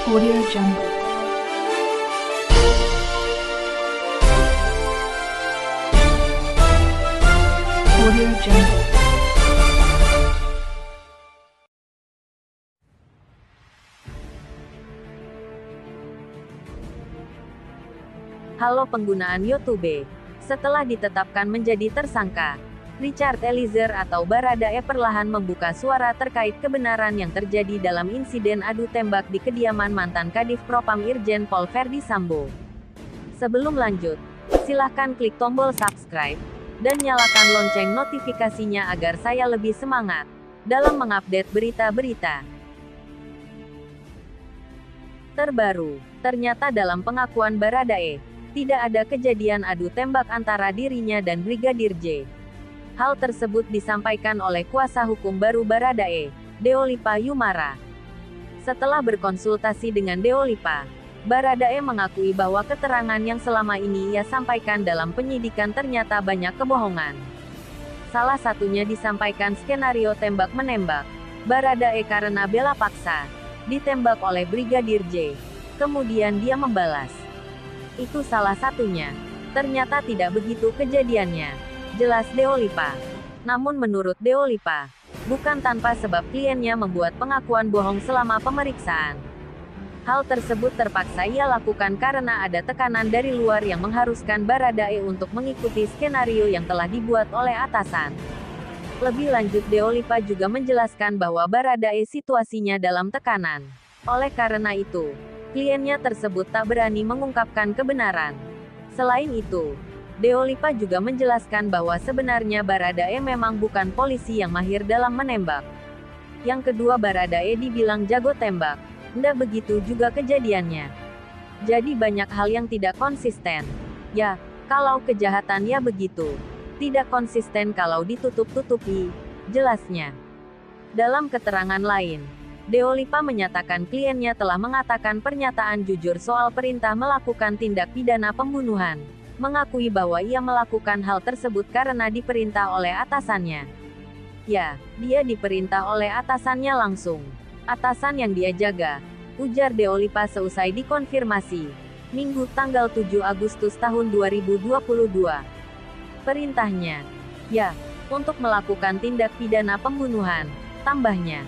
Audio Jungle. Audio Jungle. Halo penggunaan YouTube. Setelah ditetapkan menjadi tersangka, Richard Eliezer atau Baradae perlahan membuka suara terkait kebenaran yang terjadi dalam insiden adu tembak di kediaman mantan Kadif Propam Irjen Pol Verdi Sambo. Sebelum lanjut, silahkan klik tombol subscribe dan nyalakan lonceng notifikasinya agar saya lebih semangat dalam mengupdate berita-berita terbaru. Ternyata dalam pengakuan Baradae, tidak ada kejadian adu tembak antara dirinya dan Brigadir J. Hal tersebut disampaikan oleh kuasa hukum baru Baradae, Deolipa Yumara. Setelah berkonsultasi dengan Deolipa, Baradae mengakui bahwa keterangan yang selama ini ia sampaikan dalam penyidikan ternyata banyak kebohongan. Salah satunya disampaikan skenario tembak-menembak Baradae karena bela paksa ditembak oleh Brigadir J. Kemudian dia membalas. Itu salah satunya. Ternyata tidak begitu kejadiannya, jelas Deolipa. Namun menurut Deolipa, bukan tanpa sebab kliennya membuat pengakuan bohong selama pemeriksaan. Hal tersebut terpaksa ia lakukan karena ada tekanan dari luar yang mengharuskan Baradae untuk mengikuti skenario yang telah dibuat oleh atasan. Lebih lanjut Deolipa juga menjelaskan bahwa Baradae situasinya dalam tekanan. Oleh karena itu, kliennya tersebut tak berani mengungkapkan kebenaran. Selain itu, Deolipa juga menjelaskan bahwa sebenarnya Baradae memang bukan polisi yang mahir dalam menembak. Yang kedua, Baradae dibilang jago tembak. Nggak begitu juga kejadiannya. Jadi banyak hal yang tidak konsisten. Ya, kalau kejahatan ya begitu. Tidak konsisten kalau ditutup-tutupi, jelasnya. Dalam keterangan lain, Deolipa menyatakan kliennya telah mengatakan pernyataan jujur soal perintah melakukan tindak pidana pembunuhan. Mengakui bahwa ia melakukan hal tersebut karena diperintah oleh atasannya. Ya, dia diperintah oleh atasannya langsung. Atasan yang dia jaga, ujar Deolipa seusai dikonfirmasi. Minggu tanggal 7 Agustus tahun 2022. Perintahnya, ya, untuk melakukan tindak pidana pembunuhan, tambahnya.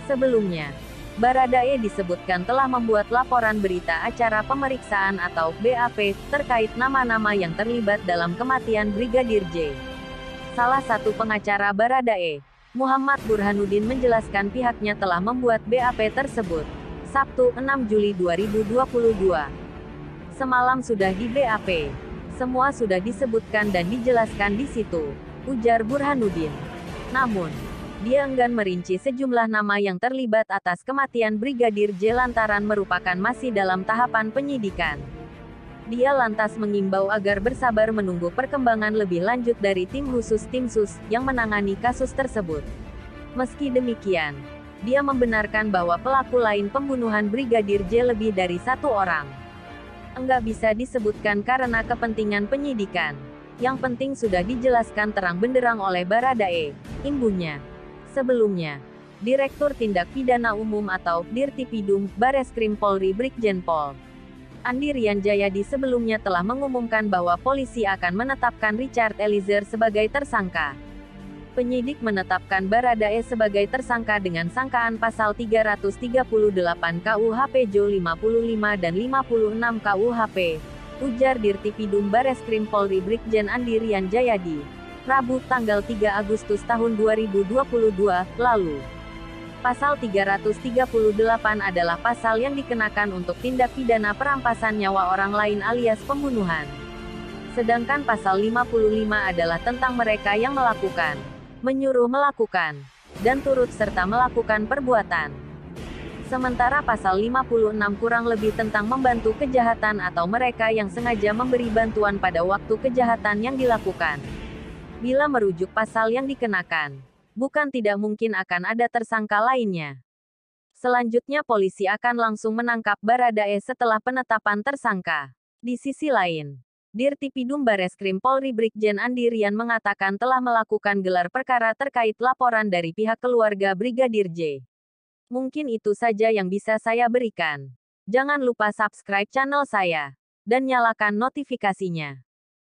Sebelumnya, Baradae disebutkan telah membuat laporan berita acara pemeriksaan atau BAP terkait nama-nama yang terlibat dalam kematian Brigadir J. Salah satu pengacara Baradae, Muhammad Burhanuddin menjelaskan pihaknya telah membuat BAP tersebut Sabtu 6 Juli 2022. Semalam sudah di BAP. Semua sudah disebutkan dan dijelaskan di situ, ujar Burhanuddin. Namun, dia enggan merinci sejumlah nama yang terlibat atas kematian Brigadir J lantaran merupakan masih dalam tahapan penyidikan. Dia lantas mengimbau agar bersabar menunggu perkembangan lebih lanjut dari tim sus yang menangani kasus tersebut. Meski demikian, dia membenarkan bahwa pelaku lain pembunuhan Brigadir J lebih dari satu orang. Enggak bisa disebutkan karena kepentingan penyidikan. Yang penting sudah dijelaskan terang benderang oleh Baradae, imbuhnya. Sebelumnya, Direktur Tindak Pidana Umum atau Dirtipidum, Bareskrim Polri Brigjen Pol Andi Rian Jayadi sebelumnya telah mengumumkan bahwa polisi akan menetapkan Richard Eliezer sebagai tersangka. Penyidik menetapkan Baradae sebagai tersangka dengan sangkaan pasal 338 KUHP Jo 55 dan 56 KUHP, ujar Dirtipidum Bareskrim Polri Brigjen Andi Rian Jayadi, Rabu tanggal 3 Agustus tahun 2022, lalu. Pasal 338 adalah pasal yang dikenakan untuk tindak pidana perampasan nyawa orang lain alias pembunuhan. Sedangkan pasal 55 adalah tentang mereka yang melakukan, menyuruh melakukan, dan turut serta melakukan perbuatan. Sementara pasal 56 kurang lebih tentang membantu kejahatan atau mereka yang sengaja memberi bantuan pada waktu kejahatan yang dilakukan. Bila merujuk pasal yang dikenakan, bukan tidak mungkin akan ada tersangka lainnya. Selanjutnya polisi akan langsung menangkap Baradae setelah penetapan tersangka. Di sisi lain, Dirtipidum Bareskrim Polri Brigjen Andi Rian mengatakan telah melakukan gelar perkara terkait laporan dari pihak keluarga Brigadir J. Mungkin itu saja yang bisa saya berikan. Jangan lupa subscribe channel saya. Dan nyalakan notifikasinya.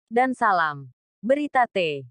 Dan salam Berita T.